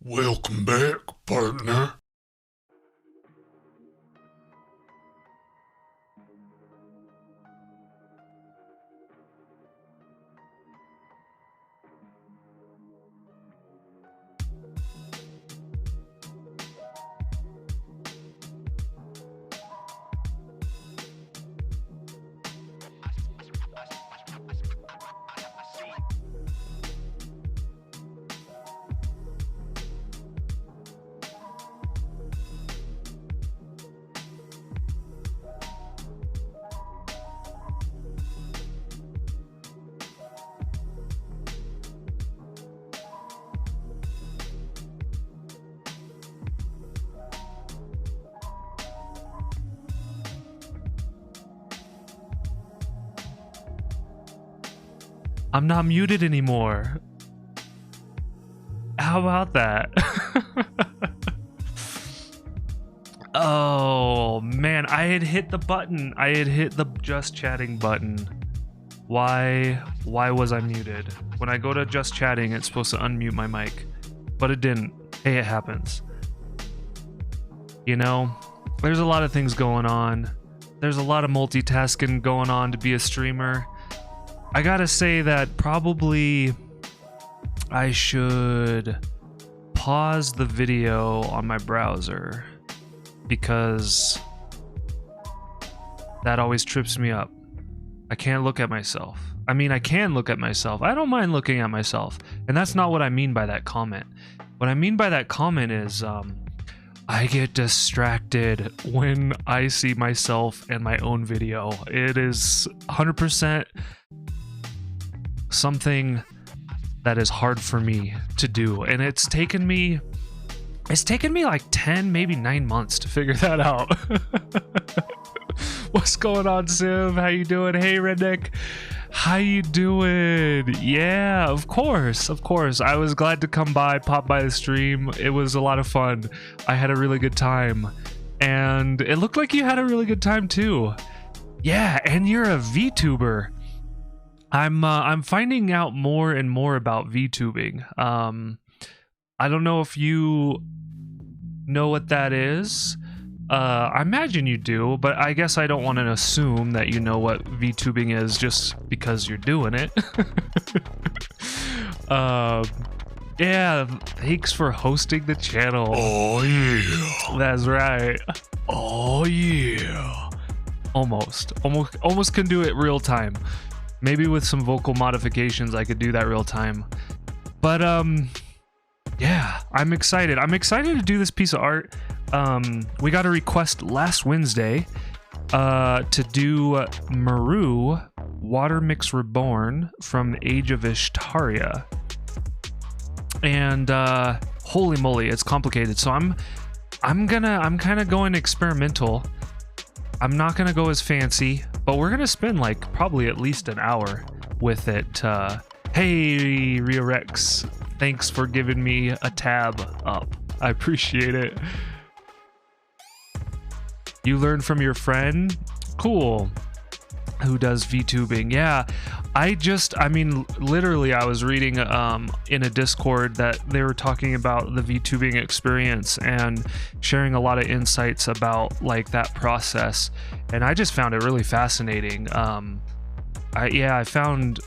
Welcome back, partner. I'm not muted anymore. How about that? Oh man, I had hit the button. I had hit the just chatting button. Why was I muted? When I go to just chatting, it's supposed to unmute my mic, but it didn't. Hey, it happens. You know, there's a lot of things going on. There's a lot of multitasking going on to be a streamer. I gotta say that probably I should pause the video on my browser because that always trips me up. I can't look at myself. I mean, I can look at myself. I don't mind looking at myself. And that's not what I mean by that comment. What I mean by that comment is I get distracted when I see myself and my own video. It is 100% something that is hard for me to do, and it's taken me like 10, maybe 9 months to figure that out. What's going on, Sim? How you doing? Hey, Redneck, how you doing? Yeah, of course. I was glad to come by, pop by the stream. It was a lot of fun. I had a really good time, and it looked like you had a really good time too. Yeah, and you're a VTuber. I'm finding out more and more about VTubing. I don't know if you know what that is. I imagine you do, but I guess I don't want to assume that you know what VTubing is just because you're doing it. Yeah, thanks for hosting the channel. Oh yeah. That's right. Oh yeah. Almost can do it real time. Maybe with some vocal modifications, I could do that real time. But yeah, I'm excited. I'm excited to do this piece of art. We got a request last Wednesday to do Maru Water Mix Reborn from Age of Ishtaria. And holy moly, it's complicated. So I'm kind of going experimental. I'm not gonna go as fancy, but we're gonna spend like probably at least an hour with it. Hey, Rio Rex, thanks for giving me a tab up. I appreciate it. You learned from your friend? Cool. Who does VTubing? Yeah, I mean, literally, I was reading in a Discord that they were talking about the VTubing experience and sharing a lot of insights about like that process, and I just found it really fascinating. I find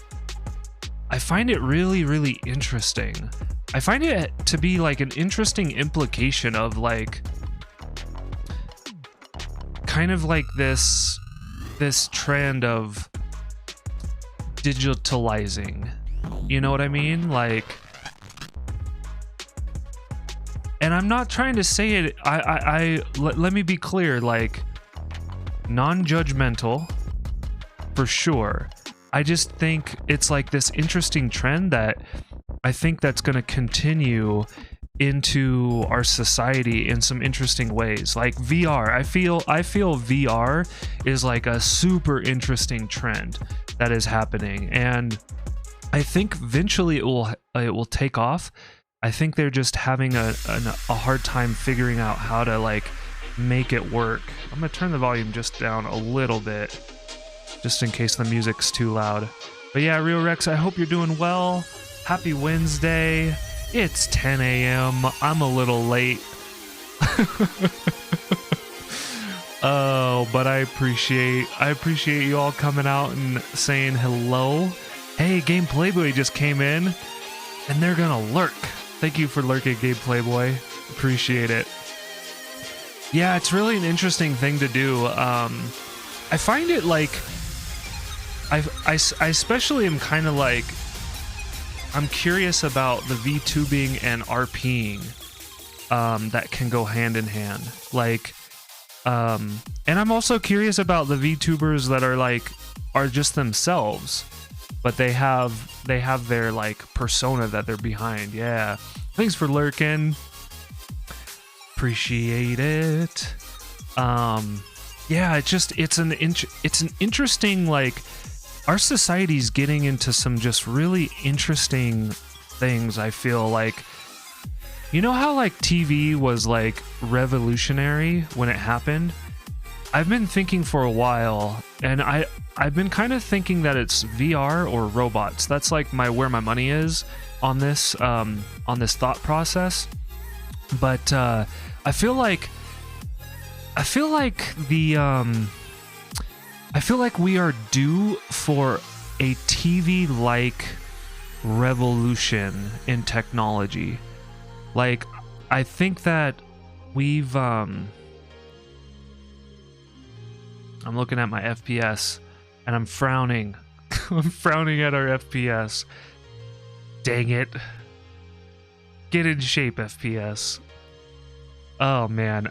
it really interesting. I find it to be like an interesting implication of like kind of like this trend of digitalizing, you know what I mean? Like, and I'm not trying to say it, let me be clear, like, non-judgmental for sure. I just think it's like this interesting trend that I think that's going to continue into our society in some interesting ways. Like VR, I feel VR is like a super interesting trend that is happening, and I think eventually it will take off. I think they're just having a hard time figuring out how to like make it work. I'm gonna turn the volume just down a little bit just in case the music's too loud. But yeah, Real Rex, I hope you're doing well. Happy Wednesday. It's 10 a.m. I'm a little late. Oh, but I appreciate you all coming out and saying hello. Hey, Game Playboy just came in, and they're gonna lurk. Thank you for lurking, Game Playboy. Appreciate it. Yeah, it's really an interesting thing to do. I find it like I especially am kind of like I'm curious about the VTubing and RPing that can go hand in hand. Like, and I'm also curious about the VTubers that are just themselves, but they have their like persona that they're behind. Yeah, thanks for lurking. Appreciate it. Yeah, it's an interesting, like, our society's getting into some just really interesting things. I feel like, you know how like TV was like revolutionary when it happened? I've been thinking for a while, and I've been kind of thinking that it's VR or robots. That's like where my money is on this thought process. But I feel like we are due for a TV-like revolution in technology. Like, I think that we've I'm looking at my FPS and I'm frowning. I'm frowning at our FPS. Dang it. Get in shape, FPS. Oh man.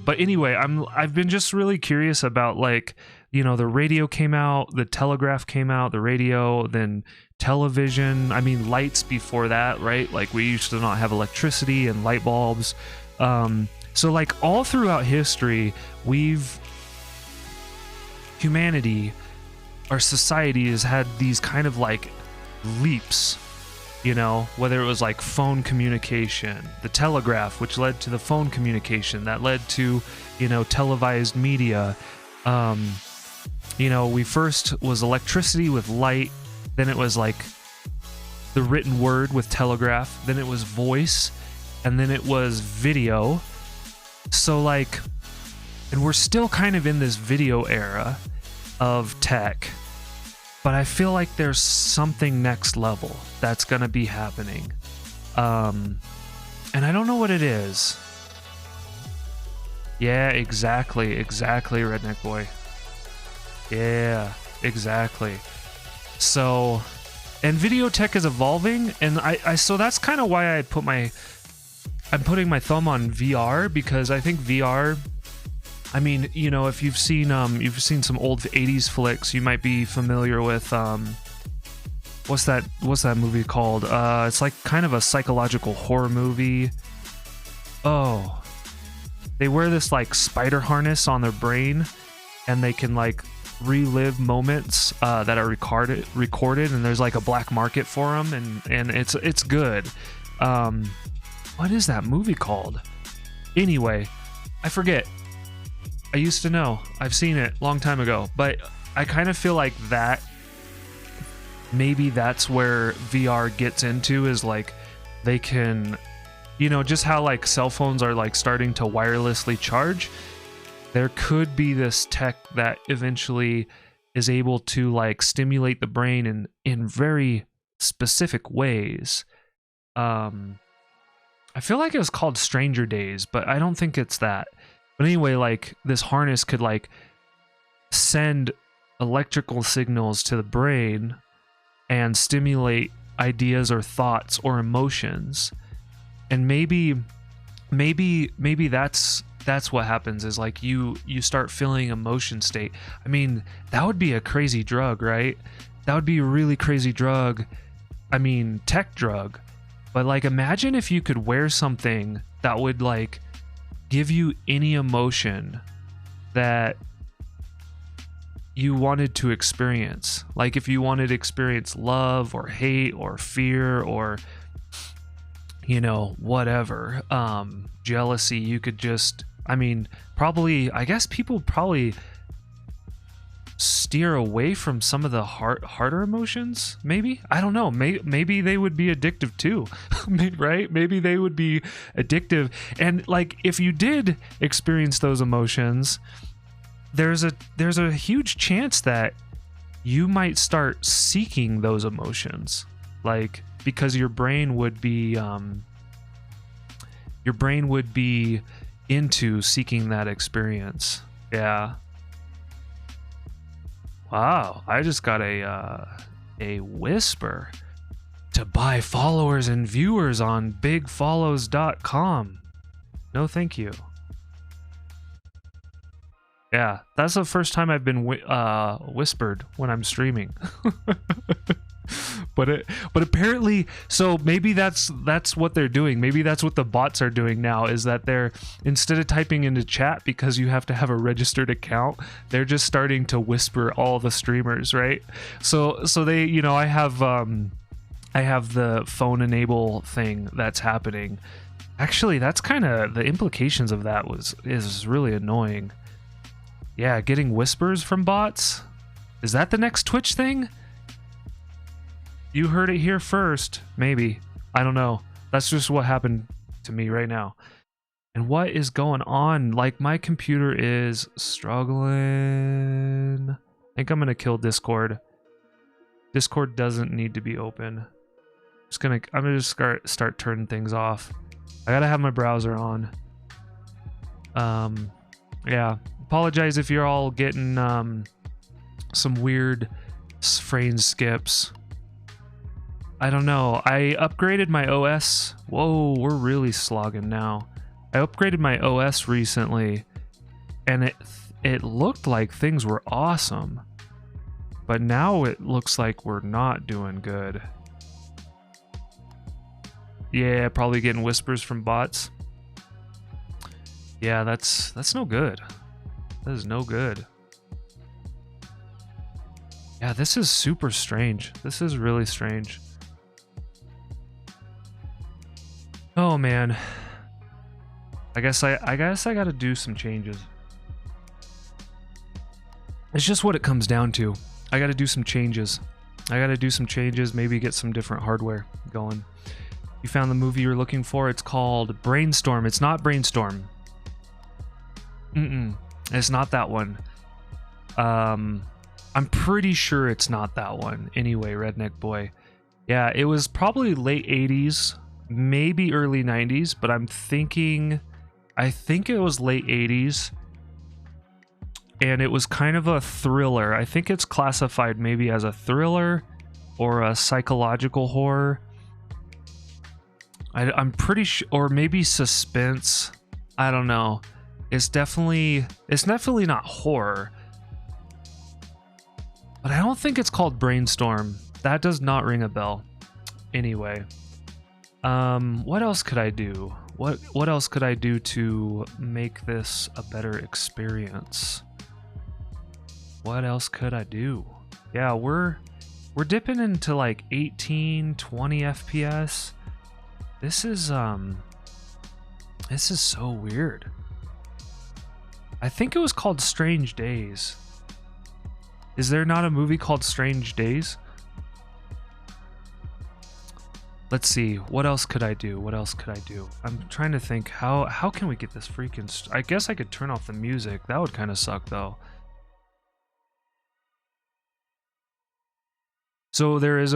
But anyway, I've been just really curious about, like, you know, the radio came out, the telegraph came out, the radio, then television. I mean, lights before that, right? Like, we used to not have electricity and light bulbs. So like all throughout history, humanity, our society has had these kind of like leaps, you know, whether it was like phone communication, the telegraph, which led to the phone communication that led to, you know, televised media. You know, we first was electricity with light, then it was like the written word with telegraph, then it was voice, and then it was video. So like, and we're still kind of in this video era of tech, but I feel like there's something next level that's gonna be happening. And I don't know what it is. Yeah, exactly, Redneck Boy. Yeah, exactly. So, and video tech is evolving, and I so that's kind of why I'm putting my thumb on VR, because I think VR, I mean, you know, if you've seen some old 80s flicks, you might be familiar with what's that movie called? It's like kind of a psychological horror movie. Oh, they wear this like spider harness on their brain, and they can like relive moments that are recorded, and there's like a black market for them, and it's good. What is that movie called? Anyway, I forget. I used to know. I've seen it a long time ago, but I kind of feel like that maybe that's where VR gets into, is like they can, you know, just how like cell phones are like starting to wirelessly charge. There could be this tech that eventually is able to like stimulate the brain in very specific ways. I feel like it was called Stranger Days, but I don't think it's that. But anyway, like this harness could like send electrical signals to the brain and stimulate ideas or thoughts or emotions. And maybe that's what happens, is like you start feeling emotion state. I mean, that would be a crazy drug, right? That would be a really crazy drug. I mean, tech drug. But like, imagine if you could wear something that would like give you any emotion that you wanted to experience. Like if you wanted to experience love or hate or fear or, you know, whatever, jealousy, you could just, I mean, probably, I guess people probably steer away from some of the harder emotions. Maybe, I don't know. Maybe they would be addictive too. Right? Maybe they would be addictive. And like, if you did experience those emotions, there's a huge chance that you might start seeking those emotions, like, because your brain would be into seeking that experience. Yeah. Wow, I just got a whisper to buy followers and viewers on bigfollows.com. No, thank you. Yeah, that's the first time I've been whispered when I'm streaming. but apparently, so maybe that's what they're doing. Maybe that's what the bots are doing now, is that they're, instead of typing into chat because you have to have a registered account, they're just starting to whisper all the streamers, right? So they, you know, I have the phone enable thing that's happening. Actually, that's kind of the implications of that is really annoying. Yeah, getting whispers from bots. Is that the next Twitch thing? You heard it here first. Maybe. I don't know. That's just what happened to me right now. And what is going on? Like, my computer is struggling. I think I'm gonna kill Discord. Discord doesn't need to be open. I'm gonna just start turning things off. I gotta have my browser on. Yeah. Apologize if you're all getting some weird frame skips. I don't know. I upgraded my OS. Whoa, we're really slogging now. I upgraded my OS recently, and it looked like things were awesome. But now it looks like we're not doing good. Yeah, probably getting whispers from bots. Yeah, that's no good. That is no good. Yeah, this is super strange. This is really strange. Oh man. I guess I gotta do some changes. It's just what it comes down to. I gotta do some changes. Maybe get some different hardware going. You found the movie you're looking for. It's called Brainstorm. It's not Brainstorm. It's not that one. I'm pretty sure it's not that one. Anyway, Redneck Boy. Yeah, it was probably late 80s, maybe early 90s, but I think it was late 80s. And it was kind of a thriller. I think it's classified maybe as a thriller or a psychological horror. I'm pretty sure, or maybe suspense. I don't know. It's definitely not horror. But I don't think it's called Brainstorm. That does not ring a bell. Anyway. What else could I do? What else could I do to make this a better experience? What else could I do? Yeah, we're dipping into like 18, 20 FPS. This is so weird. I think it was called Strange Days. Is there not a movie called Strange Days? Let's see. What else could I do? I'm trying to think. How can we get this freaking... I guess I could turn off the music. That would kind of suck, though. So there is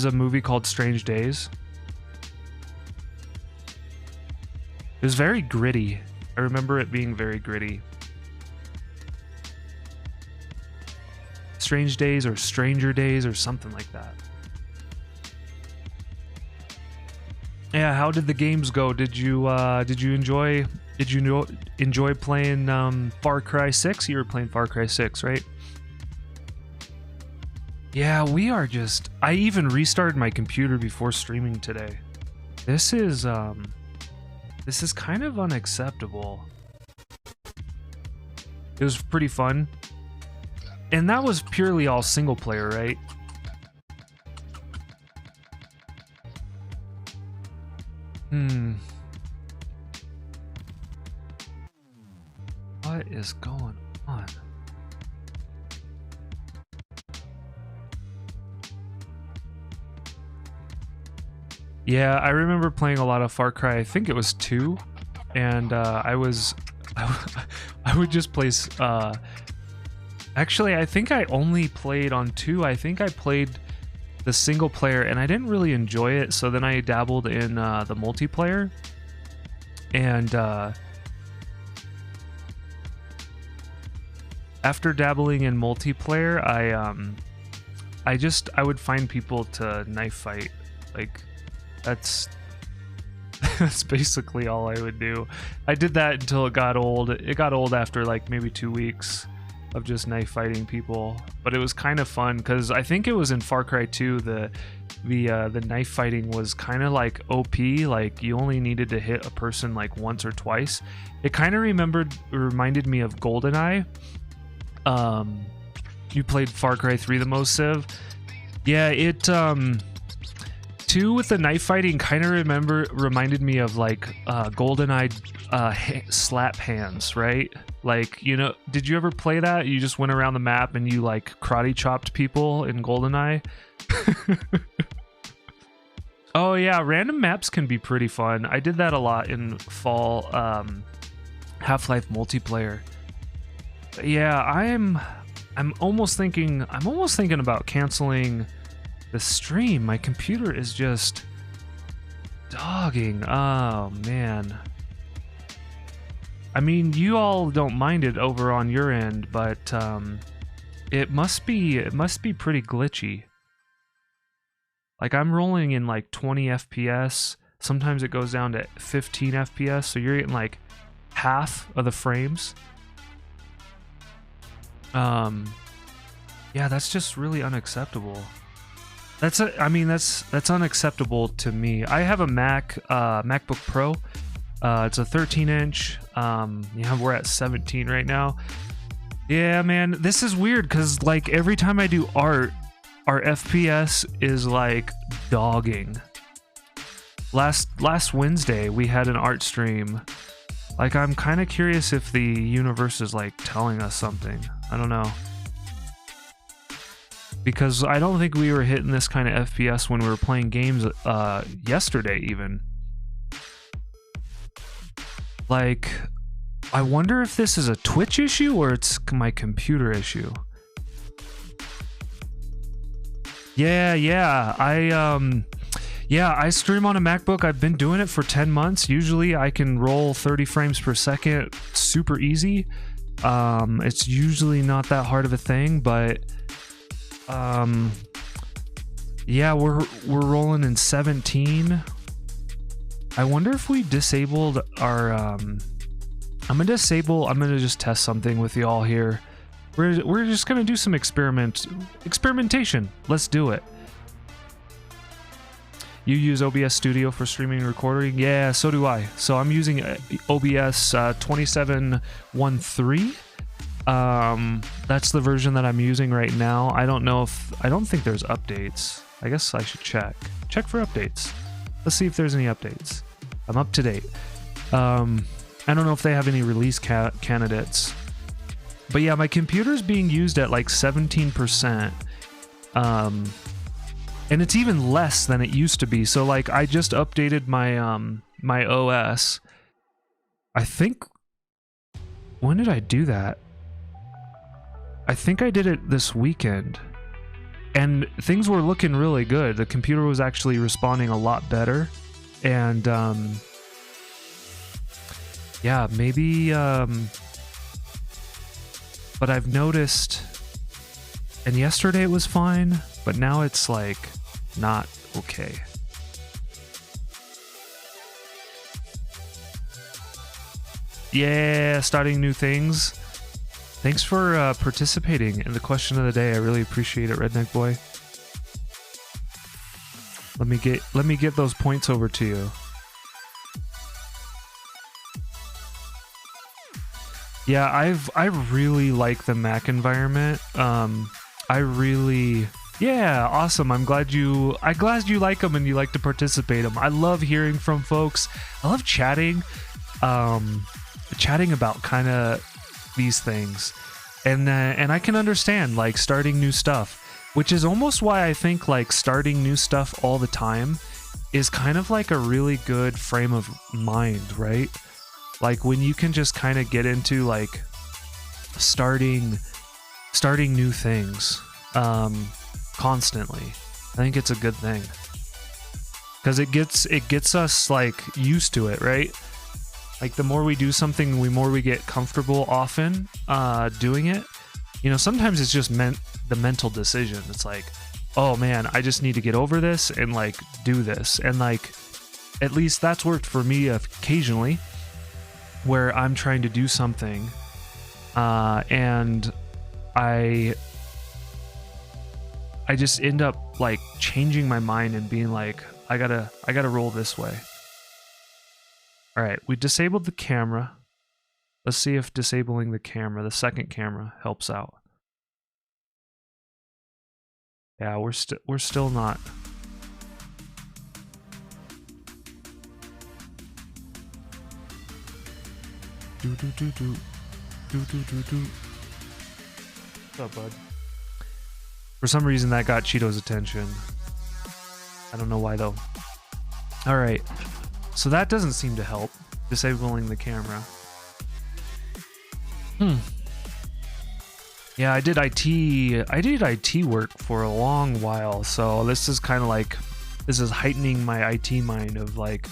a movie called Strange Days. It was very gritty. I remember it being very gritty. Strange Days or Stranger Days or something like that. Yeah, how did the games go? Did you enjoy playing Far Cry 6? You were playing Far Cry 6, right? Yeah, we are just... I even restarted my computer before streaming today. This is kind of unacceptable. It was pretty fun. And that was purely all single player, right? What is going on? Yeah, I remember playing a lot of Far Cry. I think it was 2, and I would just play. Actually, I think I only played on 2. I think I played the single player, and I didn't really enjoy it. So then I dabbled in the multiplayer, and after dabbling in multiplayer, I would find people to knife fight. Like, that's basically all I would do. I did that until it got old. It got old after like maybe 2 weeks of just knife fighting people, but it was kind of fun because I think it was in Far Cry 2 the knife fighting was kind of like OP. Like, you only needed to hit a person like once or twice. It kind of reminded me of GoldenEye. You played Far Cry 3 the most, Civ? Yeah, it 2 with the knife fighting kind of reminded me of like GoldenEye slap hands, right? Like, you know, did you ever play that? You just went around the map and you like karate chopped people in GoldenEye. Oh yeah, random maps can be pretty fun. I did that a lot in fall Half-Life multiplayer. Yeah, I'm almost thinking about canceling the stream. My computer is just dogging. Oh man. I mean, you all don't mind it over on your end, but it must be pretty glitchy. Like, I'm rolling in like 20 FPS. Sometimes it goes down to 15 FPS, so you're getting like half of the frames. Yeah, that's just really unacceptable. That's unacceptable to me. I have a MacBook Pro. It's a 13-inch. Yeah, we're at 17 right now. Yeah, man, this is weird because like every time I do art, our FPS is like dogging. Last Wednesday we had an art stream. Like, I'm kind of curious if the universe is like telling us something. I don't know. Because I don't think we were hitting this kind of FPS when we were playing games yesterday even. Like, I wonder if this is a Twitch issue or it's my computer issue. Yeah, I stream on a MacBook. I've been doing it for 10 months. Usually I can roll 30 frames per second super easy. It's usually not that hard of a thing, but yeah, we're rolling in 17. I wonder if we disabled our I'm gonna just test something with y'all here. We're just gonna do some experimentation. Let's do it. You use OBS Studio for streaming and recording? Yeah, so do I. So I'm using OBS 2713. That's the version that I'm using right now. I don't think there's updates. I guess I should check for updates. Let's see if there's any updates. I'm up to date. I don't know if they have any release candidates, but yeah, my computer's being used at like 17%. And it's even less than it used to be. So like, I just updated my my OS. I think, when did I do that? I think I did it this weekend. And things were looking really good. The computer was actually responding a lot better. And yeah, maybe but I've noticed, and yesterday it was fine, but now it's like not okay. Yeah, starting new things. Thanks for participating in the question of the day. I really appreciate it, Redneck Boy. Let me get those points over to you. Yeah, I really like the Mac environment. Yeah, awesome. I'm glad you like them and you like to participate them. I love hearing from folks. I love chatting about kind of these things, and I can understand like starting new stuff, which is almost why I think like starting new stuff all the time is kind of like a really good frame of mind, right? Like when you can just kind of get into like starting new things constantly. I think it's a good thing because it gets us like used to it, right? Like the more we do something, the more we get comfortable often doing it. You know, sometimes it's just the mental decision. It's like, oh man, I just need to get over this and like do this. And like, at least that's worked for me occasionally where I'm trying to do something and I just end up like changing my mind and being like, I gotta roll this way. All right, we disabled the camera. Let's see if disabling the camera, the second camera, helps out. Yeah, we're still not. What's up, bud? For some reason that got Cheeto's attention. I don't know why though. All right, so that doesn't seem to help, disabling the camera. Yeah, I did IT work for a long while, so this is kind of like, this is heightening my IT mind of like,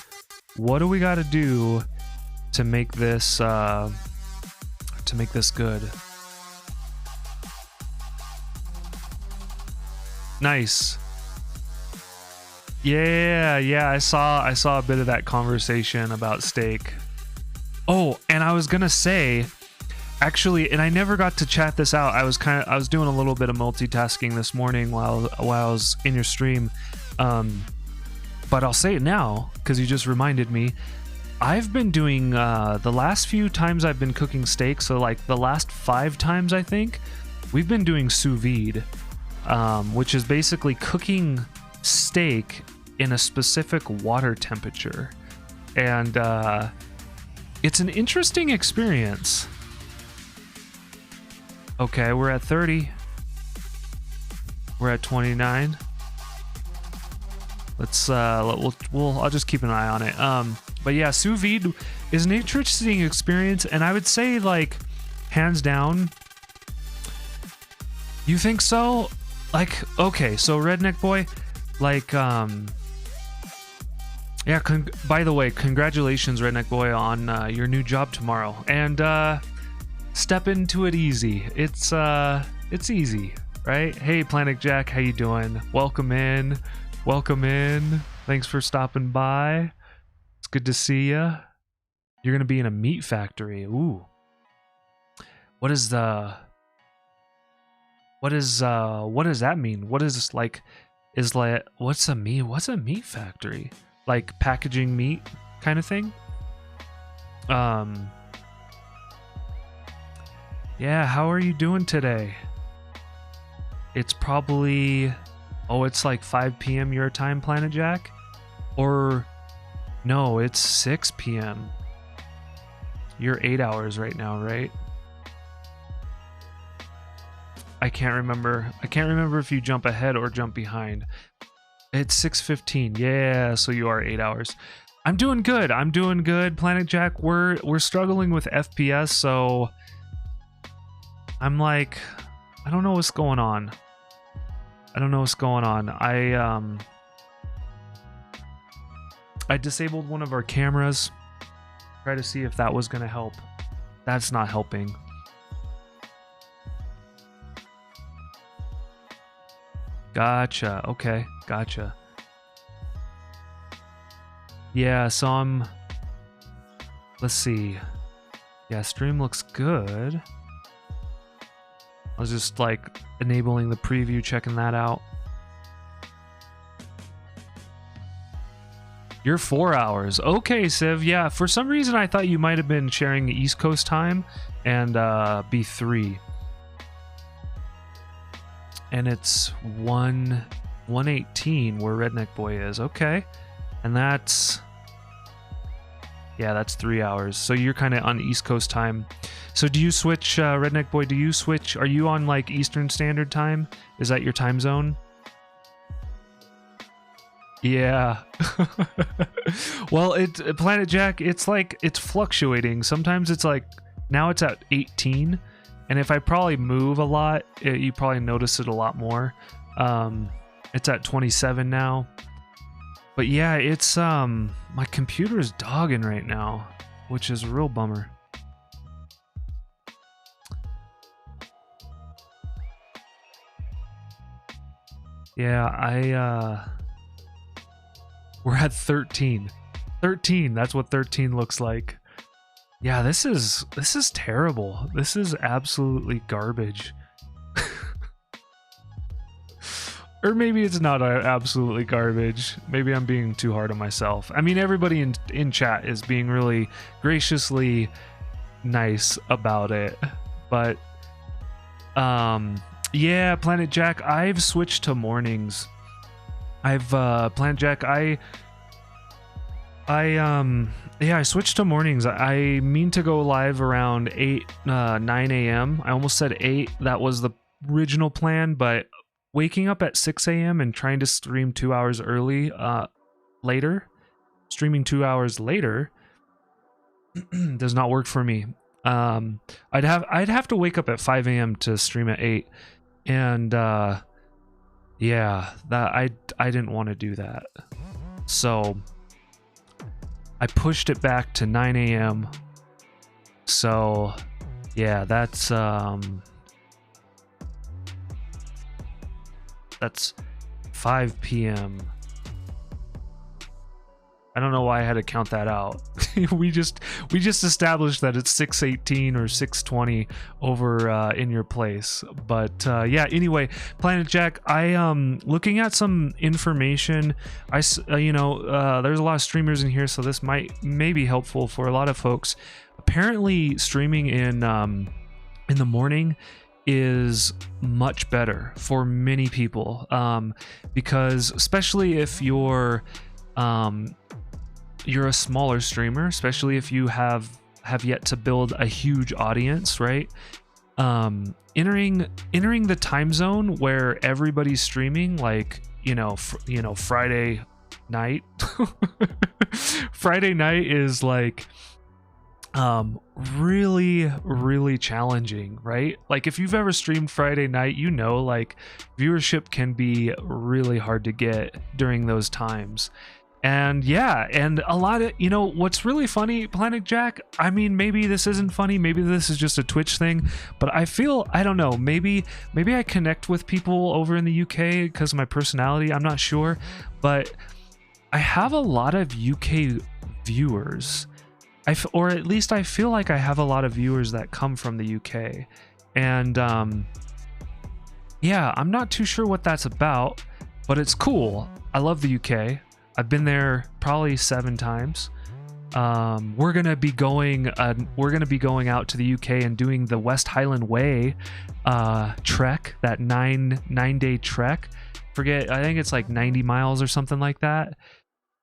what do we got to do to make this good? Nice. Yeah, I saw a bit of that conversation about steak. Oh, and I was gonna say, actually, and I never got to chat this out. I was doing a little bit of multitasking this morning while I was in your stream, but I'll say it now because you just reminded me. I've been doing the last few times I've been cooking steak, so like the last 5 times I think, we've been doing sous vide, which is basically cooking steak in a specific water temperature, and it's an interesting experience. Okay, we're at 30. We're at 29. Let's I'll just keep an eye on it. But yeah, sous vide is an interesting experience, and I would say like hands down. You think so? Like, okay, so Redneck Boy, like yeah, by the way, congratulations Redneck Boy on your new job tomorrow, and step into it easy. It's easy, right? Hey Planet Jack, how you doing? Welcome in. Thanks for stopping by. It's good to see you. You're gonna be in a meat factory. Ooh. What does that mean? What is this like? What's a meat factory? Like packaging meat kind of thing? Yeah, how are you doing today? It's probably, it's like 5 p.m. your time, Planet Jack? Or, no, it's 6 p.m. You're 8 hours right now, right? I can't remember if you jump ahead or jump behind. It's 6:15. Yeah, so you are 8 hours. I'm doing good, Planet Jack. We're struggling with FPS, so I'm like, I don't know what's going on. I disabled one of our cameras. Try to see if that was gonna help. That's not helping. Gotcha. Okay, gotcha. Yeah, so let's see. Yeah, stream looks good. I was just like enabling the preview, checking that out. You're 4 hours. Okay, Civ. Yeah, for some reason I thought you might have been sharing the East Coast time and B3. And it's 1:18 where Redneck Boy is. Okay. And that's 3 hours. So you're kind of on East Coast time. So do you switch, Redneck Boy, do you switch? Are you on like Eastern Standard Time? Is that your time zone? Yeah. Well, Planet Jack, it's like it's fluctuating. Sometimes it's like now it's at 18, and if I probably move a lot, you probably notice it a lot more. It's at 27 now. But yeah, it's my computer is dogging right now, which is a real bummer. Yeah, we're at 13. 13, that's what 13 looks like. Yeah, this is terrible. This is absolutely garbage. Or maybe it's not absolutely garbage. Maybe I'm being too hard on myself. I mean, everybody in chat is being really graciously nice about it. But yeah, Planet Jack, I've switched to mornings. Planet Jack, yeah, I switched to mornings. I mean to go live around 9 a.m. I almost said 8. That was the original plan, but waking up at 6 a.m. and trying to stream 2 hours streaming 2 hours later does not work for me. I'd have to wake up at 5 a.m. to stream at 8, and yeah, that I didn't want to do that, so I pushed it back to 9 a.m. So yeah, that's 5 p.m. I don't know why I had to count that out. we just established that it's 6:18 or 6:20 over in your place. But yeah, anyway, Planet Jack, I looking at some information. There's a lot of streamers in here, so this may be helpful for a lot of folks. Apparently, streaming in the morning is much better for many people, because especially if you're a smaller streamer, especially if you have yet to build a huge audience, right? Entering the time zone where everybody's streaming, like Friday night. Friday night is like really challenging, right? Like if you've ever streamed Friday night, like viewership can be really hard to get during those times. And yeah, and a lot of, what's really funny, Planet Jack, I mean, maybe this isn't funny, maybe this is just a Twitch thing, but I don't know, maybe I connect with people over in the UK because of my personality, I'm not sure, but I have a lot of UK viewers, or at least I feel like I have a lot of viewers that come from the UK, and yeah, I'm not too sure what that's about, but it's cool. I love the UK. I've been there probably 7 times. We're gonna be going out to the UK and doing the West Highland Way trek, that 9-day trek. I think it's like 90 miles or something like that.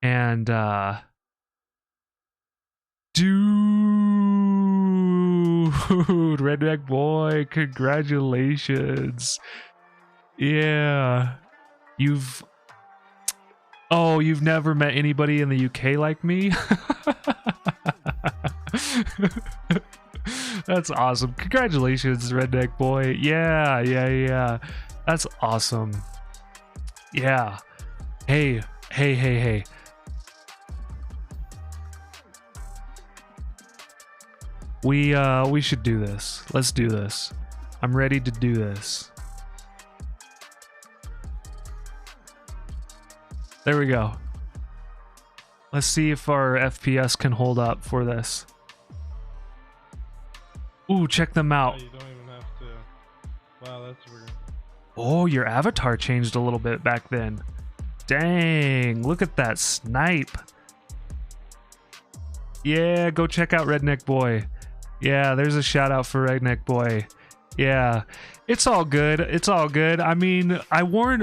And dude, Redneck Boy, congratulations. Yeah, you've never met anybody in the UK like me? That's awesome. Congratulations, Redneck Boy. Yeah. That's awesome. Yeah. Hey. We should do this. Let's do this. I'm ready to do this. There we go. Let's see if our FPS can hold up for this. Ooh, check them out. You don't even have to. Wow, that's weird. Oh, your avatar changed a little bit back then. Dang, look at that snipe. Yeah, go check out Redneck Boy. Yeah, there's a shout out for Redneck Boy. Yeah, it's all good. It's all good. I mean, I warn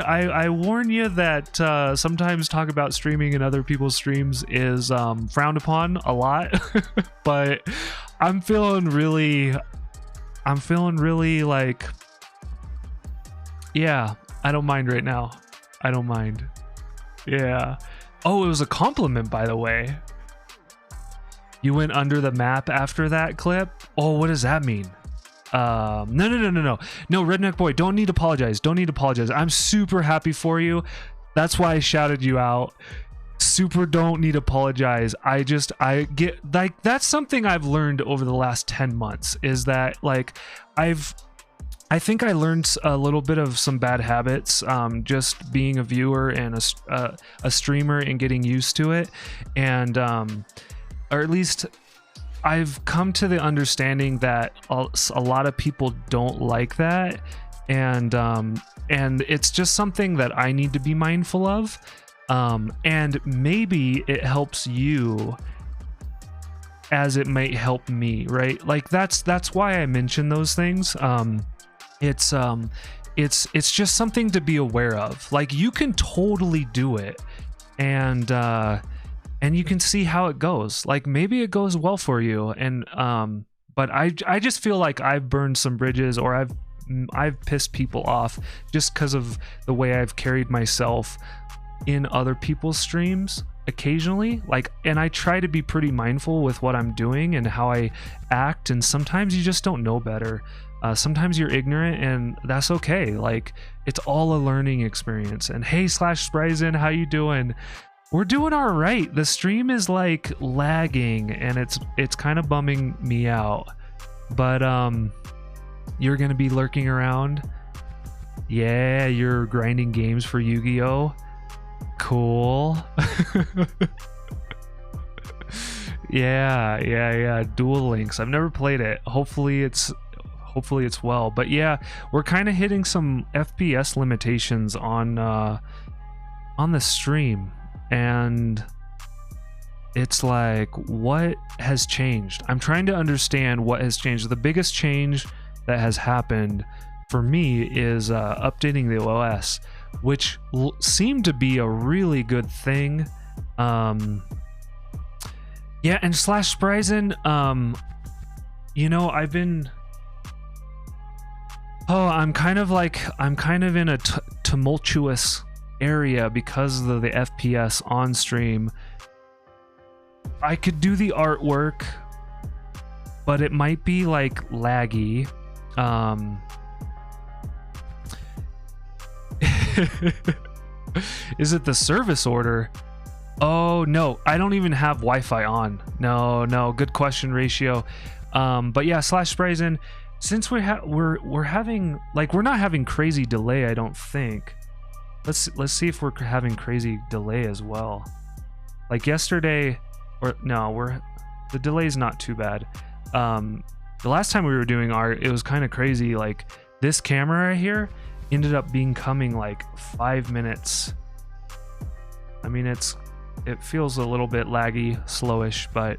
you that sometimes talk about streaming in other people's streams is frowned upon a lot. But I'm feeling really like, yeah, I don't mind right now. I don't mind. Yeah. Oh, it was a compliment, by the way. You went under the map after that clip? Oh, what does that mean? No, Redneck Boy, don't need to apologize. Don't need to apologize. I'm super happy for you. That's why I shouted you out. Super don't need to apologize. I get, like, that's something I've learned over the last 10 months is that, like, I think I learned a little bit of some bad habits, just being a viewer and a streamer and getting used to it. And, or at least I've come to the understanding that a lot of people don't like that. And it's just something that I need to be mindful of. And maybe it helps you as it might help me, right? Like that's why I mention those things. It's just something to be aware of. Like you can totally do it, and you can see how it goes. Like maybe it goes well for you, and but I just feel like I've burned some bridges, or I've pissed people off just because of the way I've carried myself in other people's streams occasionally. Like, and I try to be pretty mindful with what I'm doing and how I act, and sometimes you just don't know better. Sometimes you're ignorant, and that's okay. Like, it's all a learning experience. And hey, /Spryzen, how you doing? We're doing all right. The stream is like lagging, and it's kind of bumming me out. But you're gonna be lurking around. Yeah, you're grinding games for Yu-Gi-Oh. Cool. Yeah. Duel Links. I've never played it. Hopefully it's well. But yeah, we're kind of hitting some FPS limitations on the stream, and it's like, what has changed? I'm trying to understand what has changed. The biggest change that has happened for me is updating the OS, which seemed to be a really good thing. Yeah, and /Spryzen, you know, I've been, I'm kind of in a tumultuous area because of the FPS on stream. I could do the artwork, but it might be like laggy. Is it the service order? Oh no, I don't even have Wi-Fi on. No, good question, Ratio. But yeah, /Spryzen, since we're having, like, we're not having crazy delay, I don't think. Let's see if we're having crazy delay as well. Like yesterday, or no, the delay's not too bad. The last time we were doing art, it was kind of crazy. Like this camera right here ended up coming like 5 minutes. I mean, it feels a little bit laggy, slowish, but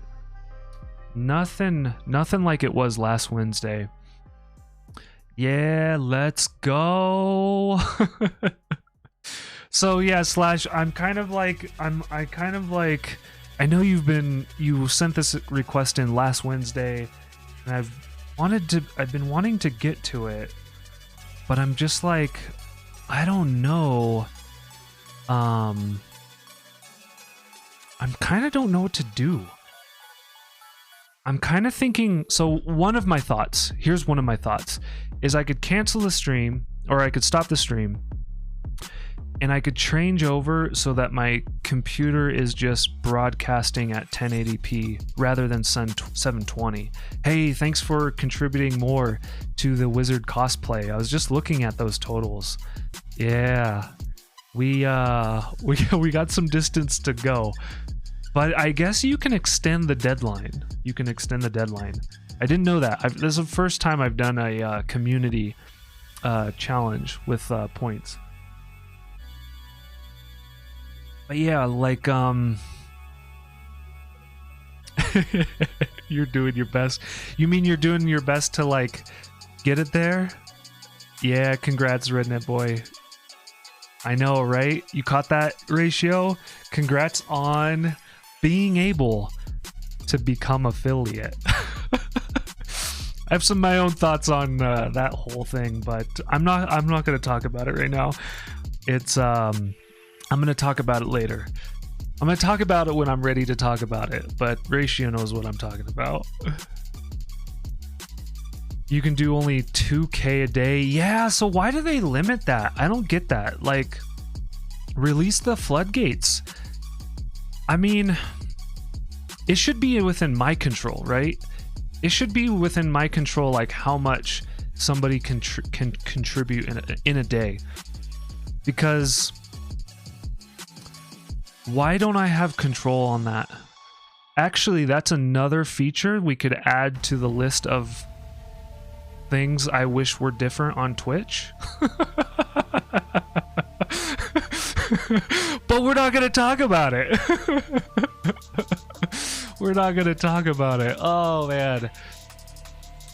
nothing like it was last Wednesday. Yeah, let's go. So yeah, I'm kind of like, I know you sent this request in last Wednesday, and I've been wanting to get to it, but I'm just like, I don't know. I kind of don't know what to do. I'm kind of thinking, so one of my thoughts is I could cancel the stream, or I could stop the stream, and I could change over so that my computer is just broadcasting at 1080p rather than 720. Hey, thanks for contributing more to the Wizard cosplay. I was just looking at those totals. Yeah, we got some distance to go, but I guess you can extend the deadline. I didn't know that. This is the first time I've done a community challenge with points. But yeah, like, you're doing your best. You mean you're doing your best to, like, get it there? Yeah, congrats, Redneck Boy. I know, right? You caught that, Ratio? Congrats on being able to become affiliate. I have some of my own thoughts on that whole thing, but I'm not going to talk about it right now. It's I'm gonna talk about it later. I'm gonna talk about it when I'm ready to talk about it, but Ratio knows what I'm talking about. You can do only 2K a day. Yeah, so why do they limit that? I don't get that. Like, release the floodgates. I mean, it should be within my control, right? It should be within my control, like how much somebody can contribute in a day. Because why don't I have control on that? Actually, that's another feature we could add to the list of things I wish were different on Twitch. But we're not going to talk about it. We're not going to talk about it. Oh, man.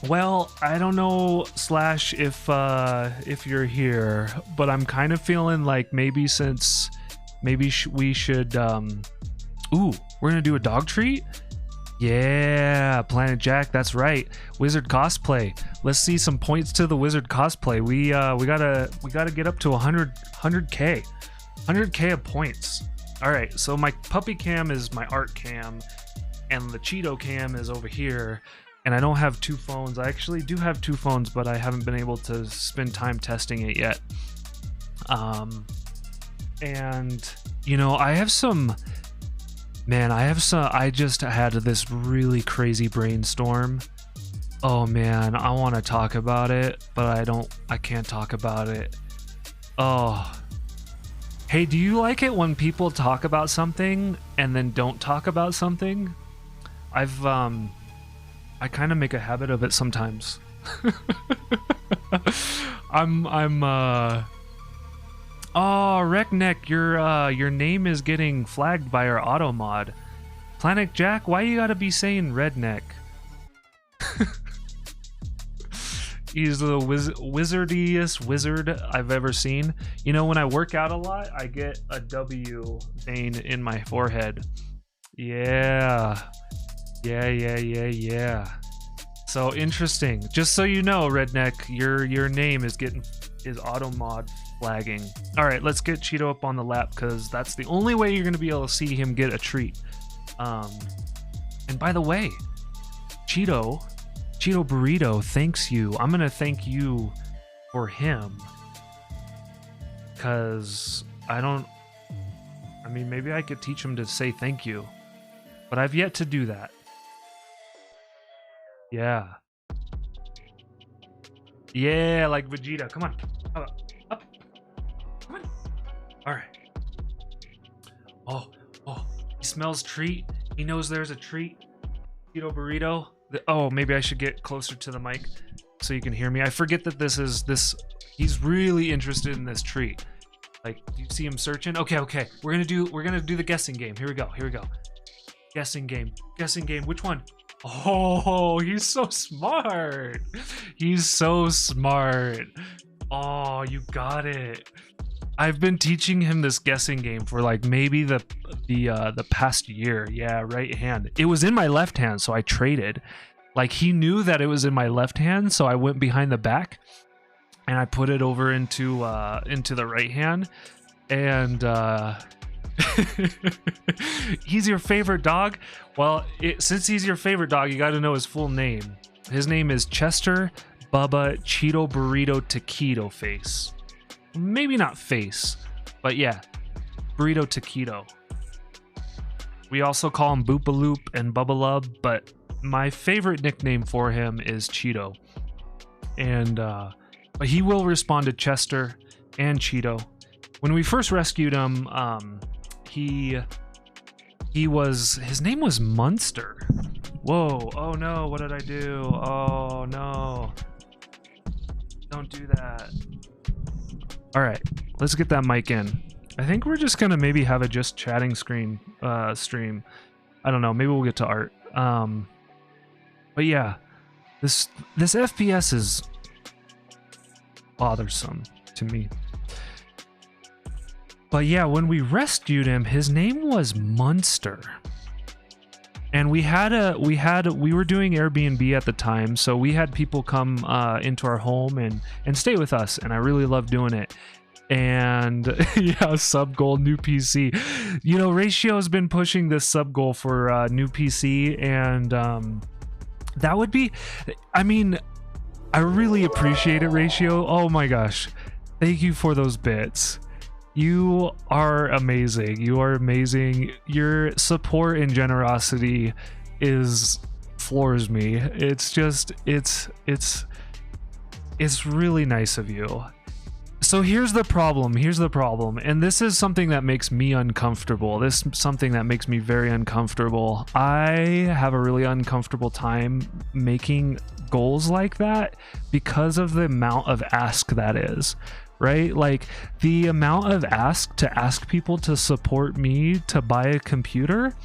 Well, I don't know, Slash, if you're here, but I'm kind of feeling like maybe we should, ooh, we're going to do a dog treat? Yeah, Planet Jack, that's right. Wizard cosplay. Let's see some points to the wizard cosplay. We gotta get up to 100k. 100k of points. All right, so my puppy cam is my art cam, and the Cheeto cam is over here. And I don't have two phones. I actually do have two phones, but I haven't been able to spend time testing it yet. And you know, I just had this really crazy brainstorm. Oh man, I want to talk about it, but I can't talk about it. Oh. Hey, do you like it when people talk about something and then don't talk about something? I kind of make a habit of it sometimes. Oh, Rekneck, your name is getting flagged by our auto mod. Planet Jack, why you gotta be saying redneck? He's the wizardiest wizard I've ever seen. You know, when I work out a lot, I get a W vein in my forehead. Yeah. Yeah. So interesting. Just so you know, Redneck, your name is auto mod flagging. All right, let's get Cheeto up on the lap because that's the only way you're going to be able to see him get a treat. And by the way, Cheeto Burrito thanks you. I'm going to thank you for him because maybe I could teach him to say thank you, but I've yet to do that. Yeah, like Vegeta. Come on. Up. Come on. All right. Oh, he smells treat. He knows there's a treat. Cheeto Burrito. Oh, maybe I should get closer to the mic so you can hear me. I forget that he's really interested in this treat. Like, do you see him searching? Okay. We're gonna do the guessing game. Here we go. Guessing game. Which one? Oh, he's so smart. Oh, you got it. I've been teaching him this guessing game for like maybe the past year. Yeah, right hand. It was in my left hand, so I traded. Like, he knew that it was in my left hand, so I went behind the back and I put it over into the right hand. And he's your favorite dog? Well, since he's your favorite dog, you got to know his full name. His name is Chester Bubba Cheeto Burrito Taquito Face. Maybe not face, but yeah, Burrito Taquito. We also call him Boopaloop and Bubbalub, but my favorite nickname for him is Cheeto. And but he will respond to Chester and Cheeto. When we first rescued him, his name was Munster. Whoa, oh no, what did I do? Oh no. Don't do that. All right, let's get that mic in. I think we're just gonna maybe have a just chatting stream. I don't know, maybe we'll get to art. But yeah, this FPS is bothersome to me. But yeah, when we rescued him, his name was Munster. And we were doing Airbnb at the time, so we had people come into our home and stay with us, and I really loved doing it. And yeah, sub goal, new PC. You know, Ratio has been pushing this sub goal for new PC, and that would be, I mean, I really appreciate it, Ratio. Oh my gosh, thank you for those bits. You are amazing. You are amazing. Your support and generosity is floors me. It's just, it's really nice of you. So here's the problem, and this is something that makes me uncomfortable. This is something that makes me very uncomfortable. I have a really uncomfortable time making goals like that because of the amount of ask that is, right? Like the amount of ask to ask people to support me to buy a computer,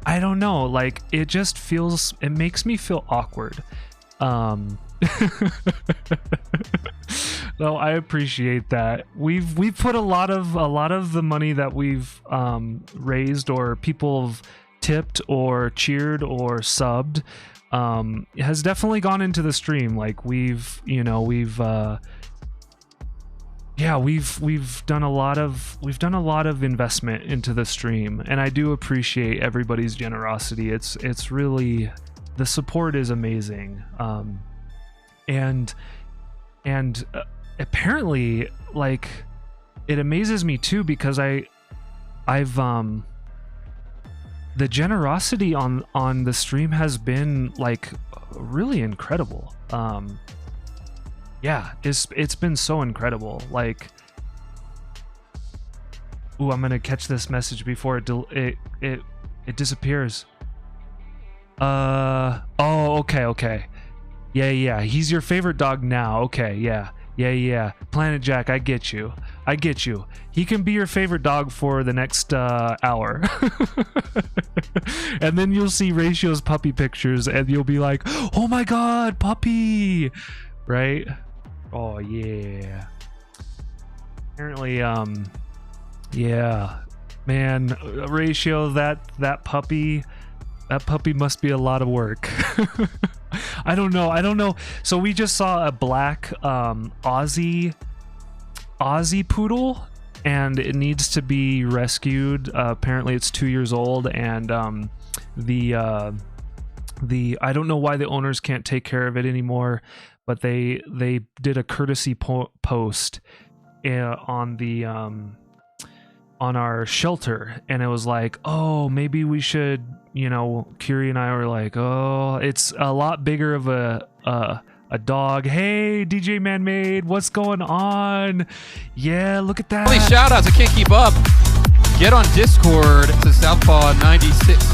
I don't know, like it just feels, it makes me feel awkward. No, I appreciate that. We've put a lot of the money that we've raised, or people have tipped or cheered or subbed, has definitely gone into the stream. Like we've done a lot of investment into the stream, and I do appreciate everybody's generosity. It's really, the support is amazing. And apparently, like, it amazes me too, because I've the generosity on the stream has been like really incredible. Yeah, it's been so incredible. Like, ooh, I'm gonna catch this message before it disappears. Oh, okay. Yeah, he's your favorite dog now. Okay, yeah. Planet Jack, I get you. He can be your favorite dog for the next hour. And then you'll see Ratio's puppy pictures and you'll be like, oh my god, puppy, right? Oh yeah. Apparently, yeah, man, Ratio, that puppy must be a lot of work. I don't know. So we just saw a black Aussie poodle, and it needs to be rescued. Apparently it's 2 years old, and the I don't know why the owners can't take care of it anymore, but they did a courtesy post on the on our shelter, and it was like, oh, maybe we should, Curie and I were like, oh, it's a lot bigger of a dog. Hey, DJ Man-Made, what's going on? Yeah, look at that. Holy shout outs, I can't keep up. Get on Discord to Southpaw 96.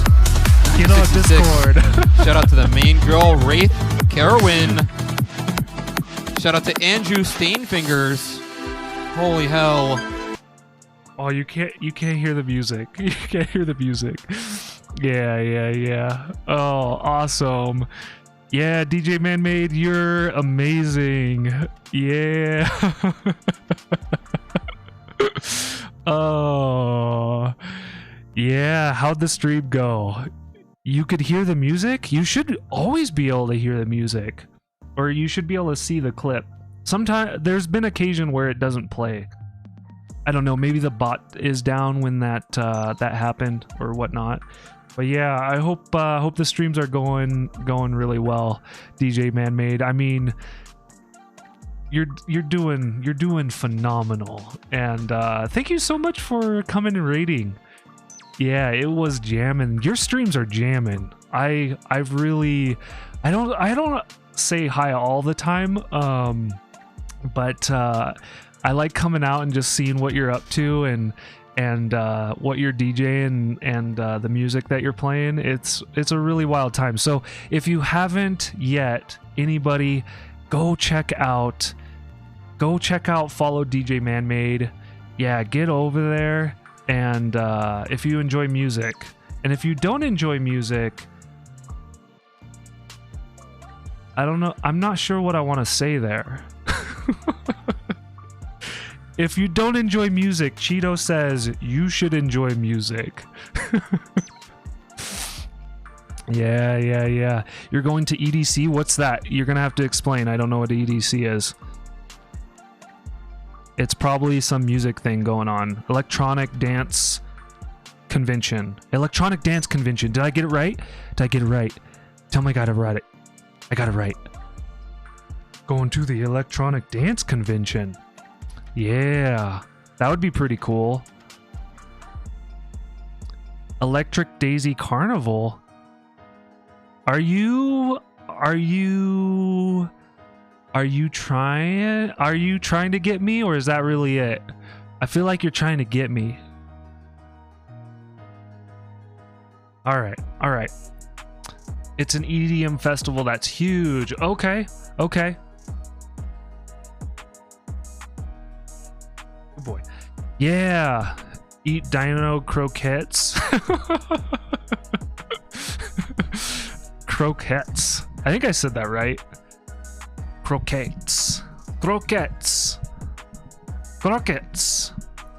Get on Discord. Shout out to the main girl, Wraith Carowin. Shout out to Andrew Stainfingers. Holy hell. Oh, you can't hear the music. You can't hear the music. Yeah. Oh, awesome. Yeah, DJ Man-Made, you're amazing. Yeah. Oh. Yeah, how'd the stream go? You could hear the music? You should always be able to hear the music. Or you should be able to see the clip. Sometimes there's been occasion where it doesn't play. I don't know, maybe the bot is down when that happened or whatnot. But yeah, I hope the streams are going really well, DJ Man-Made. I mean, you're doing phenomenal, and thank you so much for coming and raiding. Yeah, it was jamming. Your streams are jamming. I don't say hi all the time, but I like coming out and just seeing what you're up to and what you're DJing and the music that you're playing. It's a really wild time. So if you haven't yet, anybody, go check out follow DJ Man-Made. Yeah, get over there. And if you enjoy music, and if you don't enjoy music, I don't know, I'm not sure what I want to say there. If you don't enjoy music, Cheeto says you should enjoy music. Yeah. You're going to EDC? What's that? You're gonna have to explain. I don't know what EDC is. It's probably some music thing going on. Electronic dance convention. Electronic dance convention. Did I get it right? Did I get it right? Tell me I got it right. I got it right. Going to the electronic dance convention. Yeah, that would be pretty cool. Electric Daisy Carnival. Are you trying to get me, or is that really it? I feel like you're trying to get me. All right. It's an EDM festival that's huge. Okay. Good boy. Yeah. Eat dino croquettes. Croquettes. I think I said that right. Croquettes.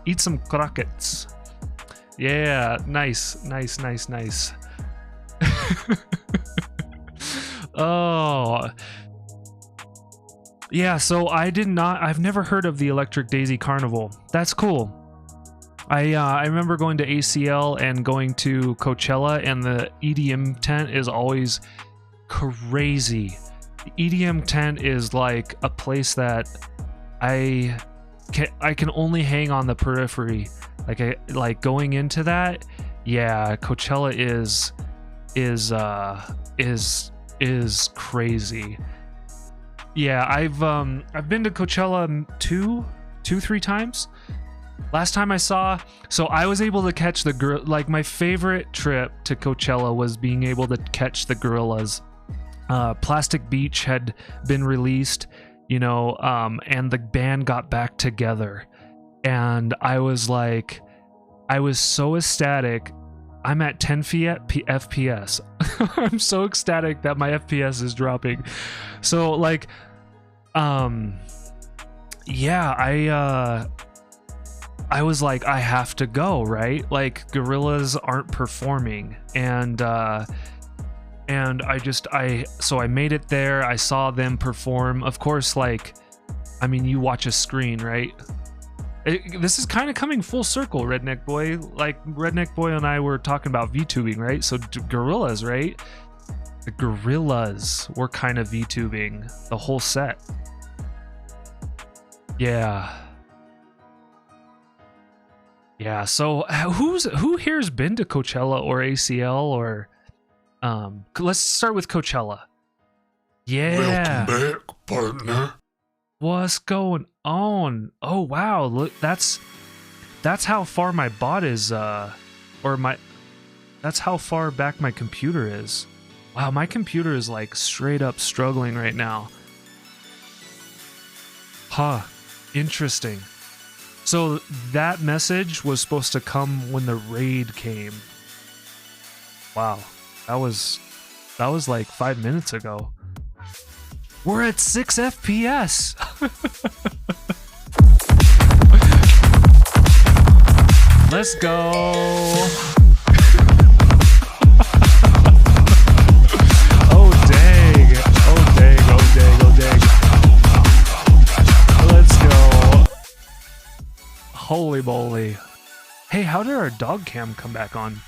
Eat some croquettes. Yeah, nice. Oh. Yeah, so I've never heard of the Electric Daisy Carnival. That's cool. I remember going to ACL and going to Coachella, and the EDM tent is always crazy. The EDM tent is like a place that I can only hang on the periphery. Like going into that. Yeah, Coachella is crazy. Yeah, I've been to Coachella 3 times. Last time I saw, so I was able to catch the like my favorite trip to Coachella was being able to catch the gorillas. Plastic Beach had been released, and the band got back together, and I was so ecstatic. I'm at 10 FPS. I'm so ecstatic that my FPS is dropping. So I was like, I have to go, right? Like, gorillas aren't performing, and I made it there. I saw them perform. Of course, you watch a screen, right? This is kind of coming full circle, Redneck Boy. Like, Redneck Boy and I were talking about VTubing, right? So gorillas, right? The gorillas were kind of VTubing the whole set. Yeah. So who here's been to Coachella or ACL or let's start with Coachella. Yeah. Welcome back, partner. What's going on? Oh wow, look, that's how far my bot is that's how far back my computer is. Wow, my computer is like straight up struggling right now. Huh. Interesting. So that message was supposed to come when the raid came. Wow. That was like 5 minutes ago. We're at 6 FPS. Let's go. Oh dang. Let's go. Holy moly. Hey, how did our dog cam come back on?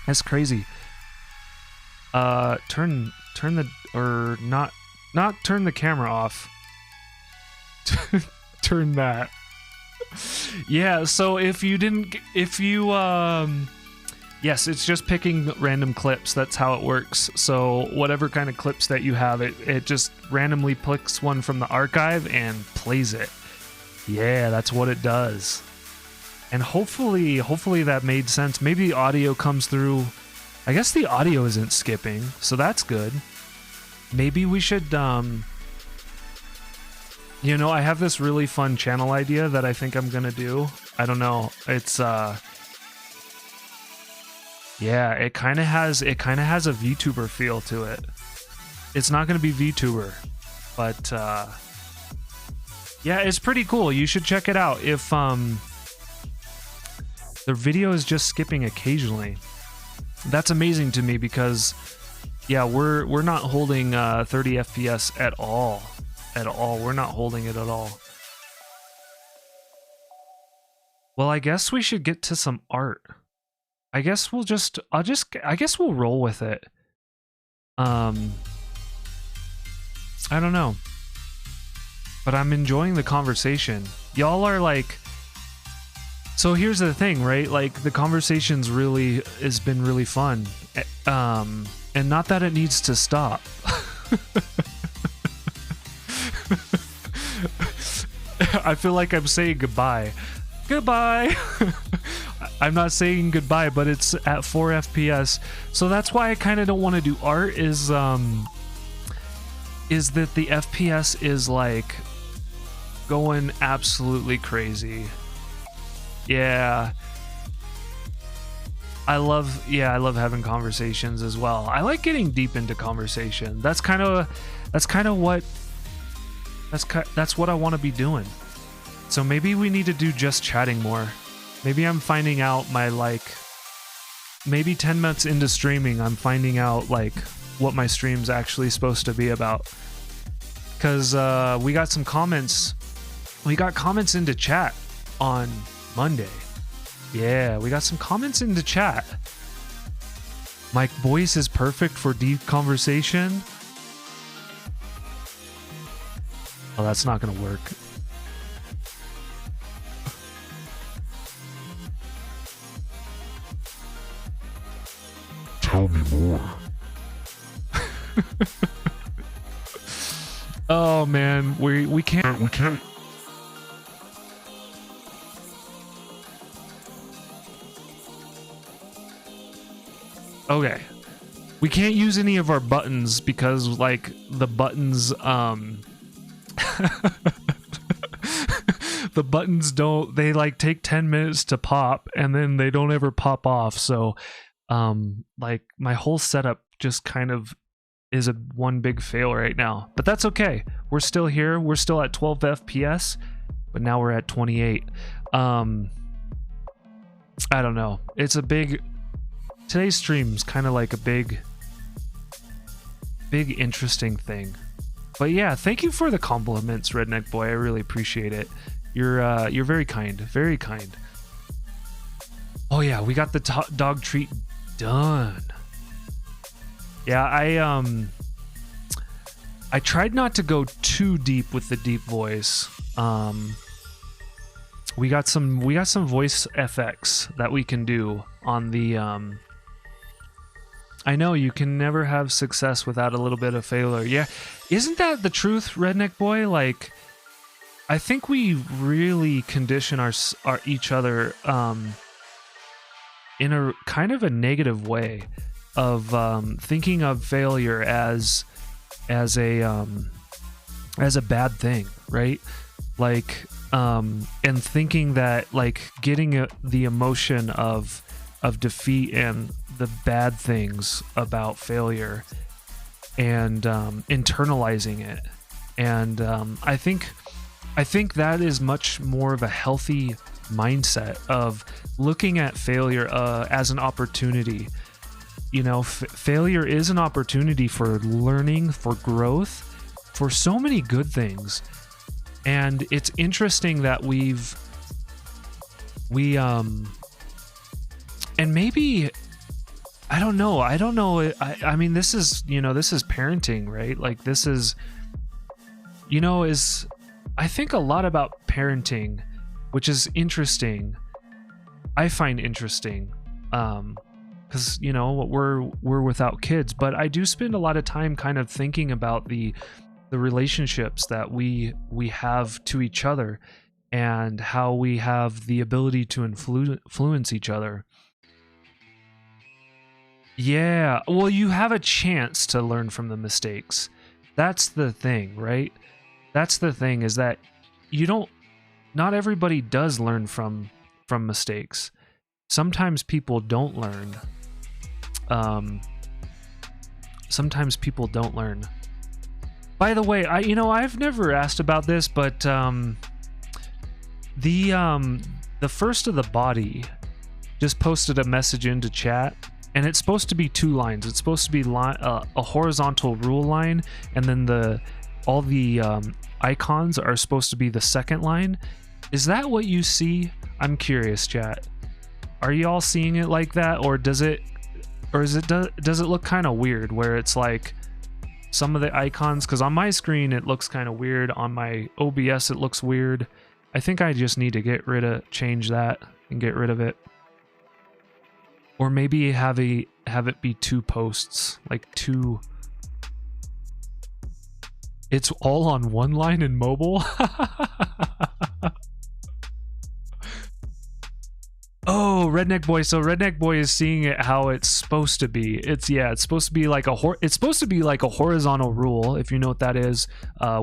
That's crazy. Turn the camera off. Turn that. Yeah, so yes, it's just picking random clips. That's how it works. So whatever kind of clips that you have, it just randomly picks one from the archive and plays it. Yeah, that's what it does. And hopefully that made sense. Maybe the audio comes through. I guess the audio isn't skipping, so that's good. Maybe we should, I have this really fun channel idea that I think I'm gonna do. I don't know. It's, yeah, it kind of has a VTuber feel to it. It's not gonna be VTuber, but, yeah, it's pretty cool. You should check it out. If, the video is just skipping occasionally. That's amazing to me because, yeah, we're not holding 30 FPS at all. We're not holding it at all. Well, I guess we should get to some art. I guess we'll I guess we'll roll with it. I don't know. But I'm enjoying the conversation. Y'all are like, so here's the thing, right? Like the conversation's has been really fun. And not that it needs to stop. I feel like I'm saying goodbye. Goodbye. I'm not saying goodbye, but it's at 4 FPS. So that's why I kind of don't want to do art is that the FPS is like going absolutely crazy. Yeah. I love having conversations as well. I like getting deep into conversation. That's what I want to be doing. So maybe we need to do just chatting more. Maybe I'm finding out maybe 10 minutes into streaming, I'm finding out like what my stream's actually supposed to be about. Cause we got some comments. We got comments into chat on Monday. Yeah, we got some comments into chat. My voice is perfect for deep conversation. Oh, that's not gonna work. Tell me more. Oh man, we can't. Okay. We can't use any of our buttons because like the buttons the buttons they like take 10 minutes to pop and then they don't ever pop off. So like my whole setup just kind of is one big fail right now. But that's okay. We're still here. We're still at 12 FPS, but now we're at 28. I don't know. Today's stream's kind of like a big interesting thing. But yeah, thank you for the compliments, Redneck Boy. I really appreciate it. You're very kind. Very kind. Oh yeah, we got the dog treat done. Yeah, I tried not to go too deep with the deep voice. We got some voice FX that we can do on the I know you can never have success without a little bit of failure. Yeah, isn't that the truth, Redneck Boy? Like, I think we really condition our each other in a kind of a negative way of thinking of failure as a bad thing, right? Like, and thinking that like getting the emotion of defeat and the bad things about failure and internalizing it. And I think that is much more of a healthy mindset of looking at failure as an opportunity. You know, failure is an opportunity for learning, for growth, for so many good things. And it's interesting that and maybe I don't know. I mean, this is parenting, right? Like this is, I think a lot about parenting, which is interesting. I find interesting, because we're without kids, but I do spend a lot of time kind of thinking about the relationships that we have to each other and how we have the ability to influence each other. Yeah, well, you have a chance to learn from the mistakes. That's the thing, right? That's the thing, is that not everybody does learn from mistakes. Sometimes people don't learn. Sometimes people don't learn. By the way, I've never asked about this, but the first of the body just posted a message into chat. And it's supposed to be 2 lines. It's supposed to be a horizontal rule line, and then all the icons are supposed to be the second line. Is that what you see? I'm curious, chat. Are you all seeing it like that, or does it look kind of weird where it's like some of the icons, because on my screen it looks kind of weird, on my OBS it looks weird. I think I just need to change that and get rid of it. Or maybe have it be 2 posts, like 2. It's all on one line in mobile. Oh, Redneck Boy. So Redneck Boy is seeing it how it's supposed to be. It's supposed to be like a horizontal rule, if you know what that is,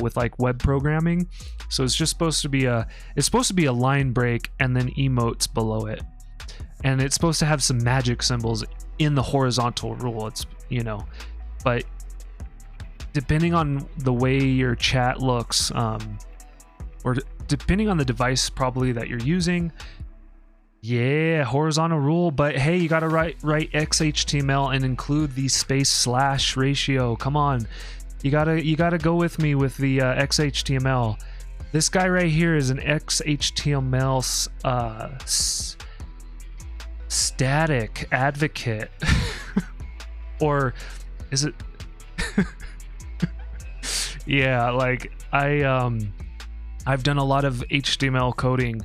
with like web programming. So it's just supposed to be a line break and then emotes below it. And it's supposed to have some magic symbols in the horizontal rule. It's, but depending on the way your chat looks, or depending on the device probably that you're using, horizontal rule. But hey, you gotta write XHTML and include the space / ratio. Come on, you gotta go with me with the XHTML. This guy right here is an XHTML static advocate. Or is it? Yeah, like I've done a lot of HTML coding,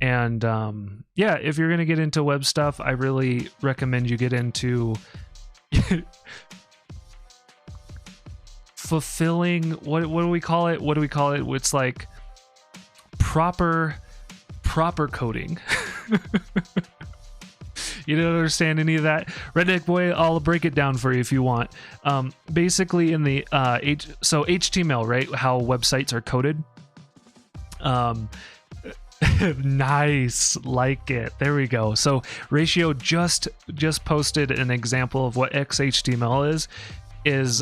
and if you're gonna get into web stuff, I really recommend you get into fulfilling what do we call it? It's like proper coding. You don't understand any of that? Redneck Boy, I'll break it down for you if you want. Basically in the so HTML, right? How websites are coded. Nice, like it. There we go. So Ratio just posted an example of what XHTML is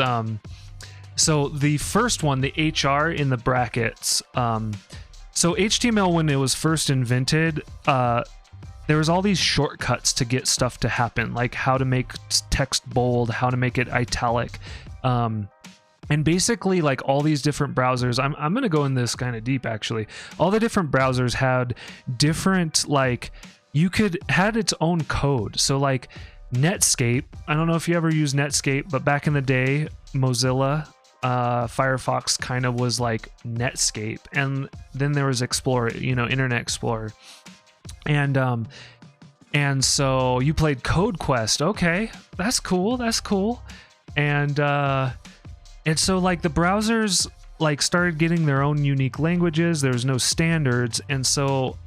so the first one, the HR in the brackets. So HTML, when it was first invented, there was all these shortcuts to get stuff to happen, like how to make text bold, how to make it italic, and basically like all these different browsers. I'm gonna go in this kind of deep actually. All the different browsers had different, like, had its own code. So like Netscape, I don't know if you ever used Netscape, but back in the day, Mozilla, Firefox kind of was like Netscape, and then there was Explorer, Internet Explorer. And so you played Code Quest. Okay, that's cool. And so like the browsers like started getting their own unique languages. There was no standards, and so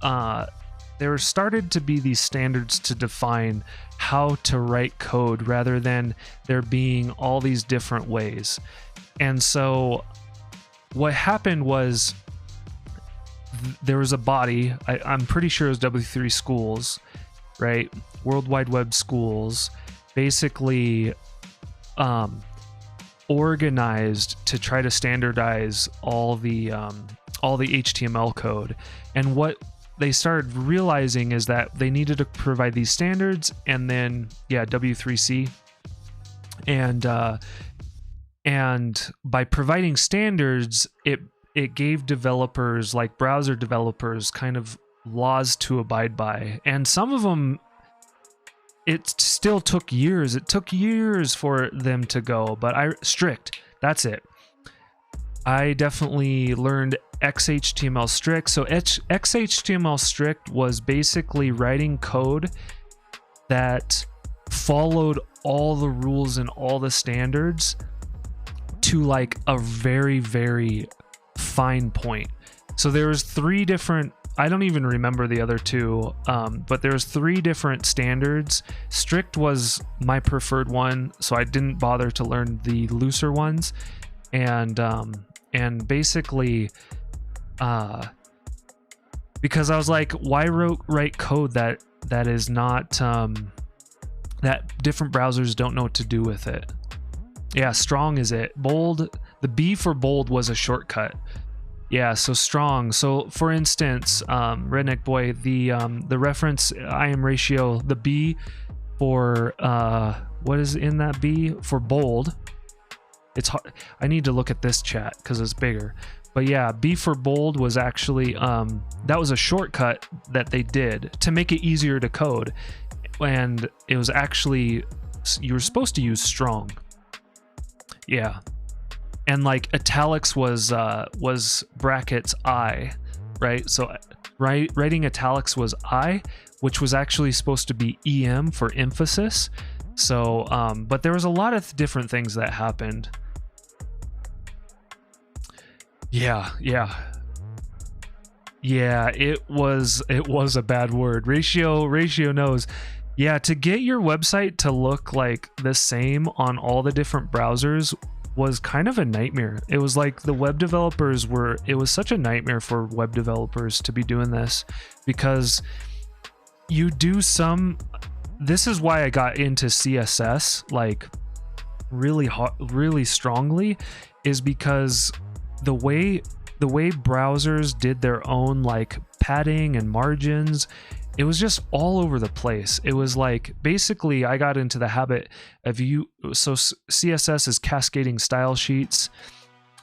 there started to be these standards to define how to write code rather than there being all these different ways. And so what happened was, there was a body, I'm pretty sure it was W3 Schools, right? World Wide Web Schools, basically organized to try to standardize all the HTML code. And what they started realizing is that they needed to provide these standards, and then W3C, and by providing standards, it gave developers, like browser developers, kind of laws to abide by. And some of them, it still took years. It took years for them to go, but strict. That's it. I definitely learned XHTML strict. So XHTML strict was basically writing code that followed all the rules and all the standards to like a very, very fine point. So there was 3 different, I don't even remember the other 2, but there was 3 different standards. Strict was my preferred one, so I didn't bother to learn the looser ones. And basically, because I was like, why write code that is not that different browsers don't know what to do with it? Yeah, strong is it. Bold, the B for bold was a shortcut. Yeah, so strong. So for instance, Redneck Boy, the reference IM ratio, the B for what is in that B for bold? It's hard. I need to look at this chat because it's bigger. But yeah, B for bold was actually that was a shortcut that they did to make it easier to code, and it was actually, you were supposed to use strong. Yeah, and like italics was brackets I, right? So writing italics was I, which was actually supposed to be EM for emphasis. So but there was a lot of different things that happened. Yeah, it was a bad word. Ratio knows. Yeah, to get your website to look like the same on all the different browsers was kind of a nightmare. It was like the web developers it was such a nightmare for web developers to be doing this, because you do this is why I got into CSS like really strongly, is because the way browsers did their own like padding and margins, it was just all over the place. It was like, basically I got into the habit of so CSS is cascading style sheets,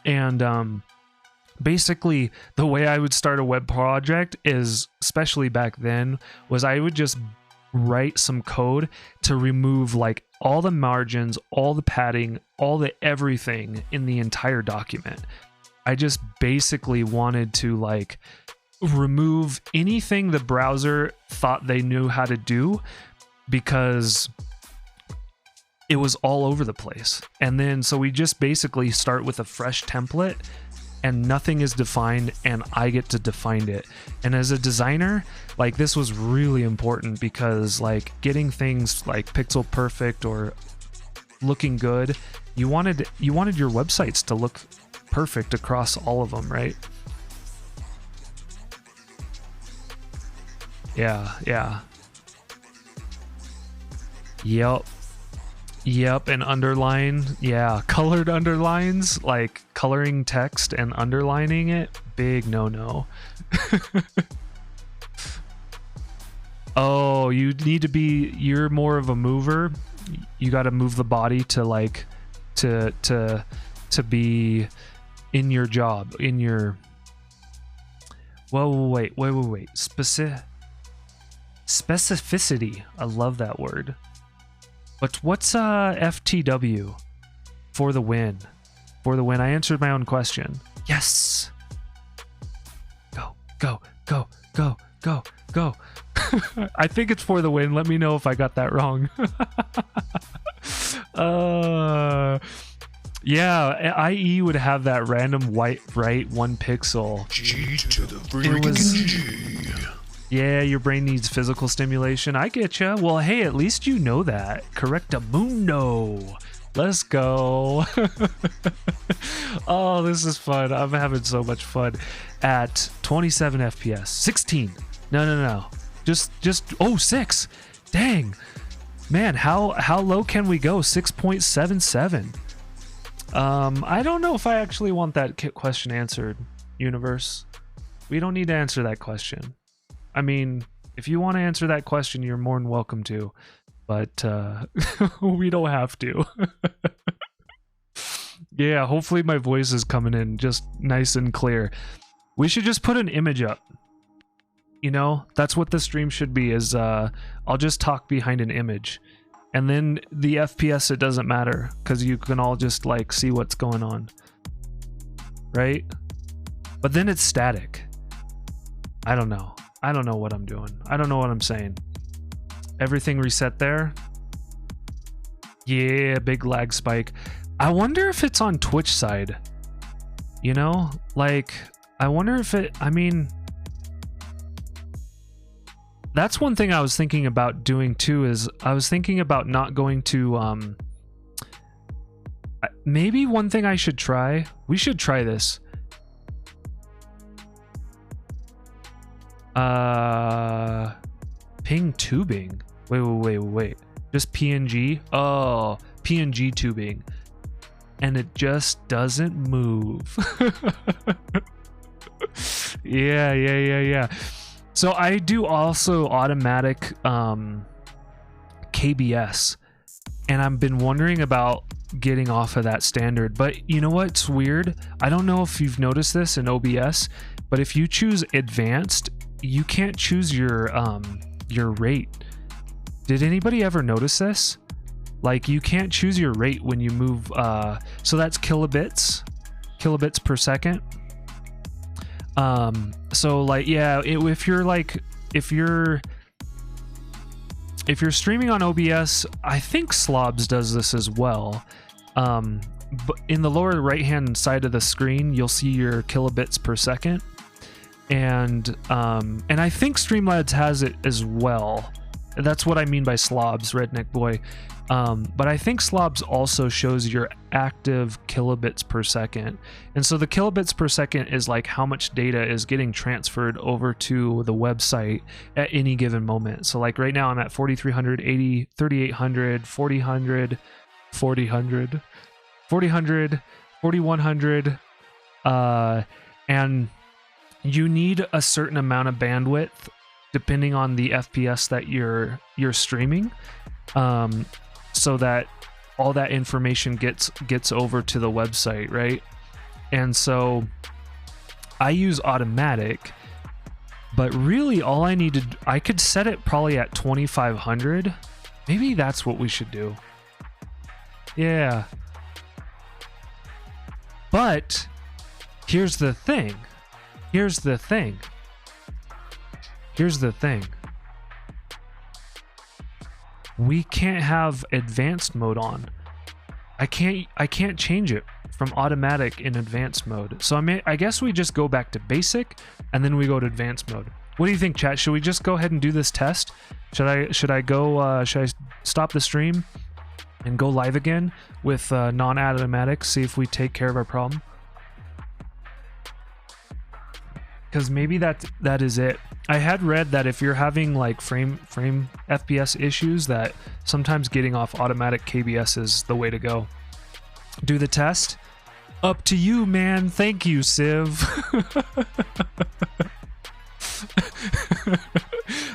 and basically the way I would start a web project is, especially back then, was I would just write some code to remove like all the margins, all the padding, all the everything in the entire document. I just basically wanted to like remove anything the browser thought they knew how to do, because it was all over the place. And then so we just basically start with a fresh template, and nothing is defined, and I get to define it. And as a designer, like, this was really important, because like getting things like pixel perfect or looking good, you wanted your websites to look perfect across all of them, right? Yeah. Yep, and underline. Yeah, colored underlines, like coloring text and underlining it, big no. Oh, you're more of a mover. You got to move the body to like to be in your job, in your wait. Specificity. I love that word. But what's FTW? For the win. I answered my own question. Yes. Go. I think it's for the win. Let me know if I got that wrong. Yeah, IE would have that random white right 1 pixel. G to the freaking G. Yeah, your brain needs physical stimulation. I get ya. Well, hey, at least you know that. Correctamundo. Let's go. Oh, this is fun. I'm having so much fun. At 27 FPS. 16. No. Just 6. Dang. Man, how low can we go? 6.77. I don't know if I actually want that question answered, universe. We don't need to answer that question. I mean, if you want to answer that question, you're more than welcome to, but we don't have to. Yeah, hopefully my voice is coming in just nice and clear. We should just put an image up. You know, that's what the stream should be, is I'll just talk behind an image. And then the FPS, it doesn't matter, because you can all just like see what's going on. Right? But then it's static. I don't know what I'm doing. I don't know what I'm saying. Everything reset there. Yeah, big lag spike. I wonder if it's on Twitch side. You know? Like, I wonder if I mean, that's one thing I was thinking about doing too, is I was thinking about not going to maybe one thing I should try. We should try this. Ping tubing. Wait. Just PNG? Oh, PNG tubing. And it just doesn't move. Yeah. So I do also automatic KBS. And I've been wondering about getting off of that standard. But you know what's weird? I don't know if you've noticed this in OBS, but if you choose advanced, you can't choose your rate. Did anybody ever notice this? Like, you can't choose your rate when you move, so that's kilobits per second. So like, yeah, if you're streaming on OBS, I think Slobs does this as well. But in the lower right hand side of the screen, you'll see your kilobits per second, and I think Streamlabs has it as well. That's what I mean by Slobs, Redneck Boy. But I think Slobs also shows your active kilobits per second. And so the kilobits per second is like how much data is getting transferred over to the website at any given moment. So like right now I'm at 4300, 80, 3800, 4000, 4000, 4000, 4100, and you need a certain amount of bandwidth depending on the FPS that you're streaming, so that all that information gets over to the website, right? And so I use automatic, but really all I needed, I could set it probably at 2500. Maybe that's what we should do. Yeah. But here's the thing. Here's the thing. Here's the thing. We can't have advanced mode on. I can't change it from automatic in advanced mode. So I guess we just go back to basic and then we go to advanced mode. What do you think, chat? Should we just go ahead and do this test? Should I stop the stream and go live again with non-automatic, see if we take care of our problem? Because maybe that is it. I had read that if you're having like frame FPS issues, that sometimes getting off automatic KBS is the way to go. Do the test? Up to you, man. Thank you, Civ.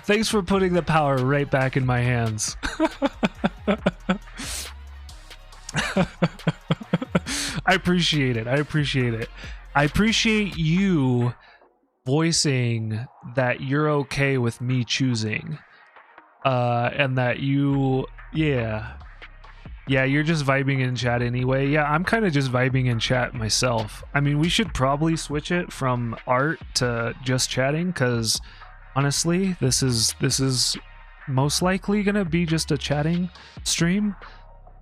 Thanks for putting the power right back in my hands. I appreciate it. I appreciate it. I appreciate you voicing that you're okay with me choosing, and that you're just vibing in chat anyway. Yeah, I'm kind of just vibing in chat myself. I mean, we should probably switch it from art to just chatting, because honestly, this is most likely gonna be just a chatting stream.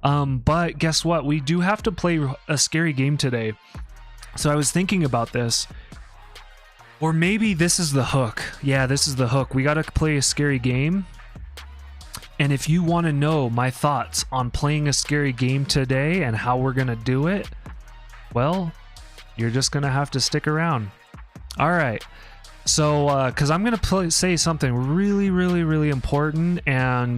But guess what? We do have to play a scary game today. So I was thinking about this. Or maybe this is the hook. Yeah, this is the hook. We gotta play a scary game. And if you want to know my thoughts on playing a scary game today and how we're gonna do it, well, you're just gonna have to stick around. All right. So, because I'm gonna say something really, really, really important, and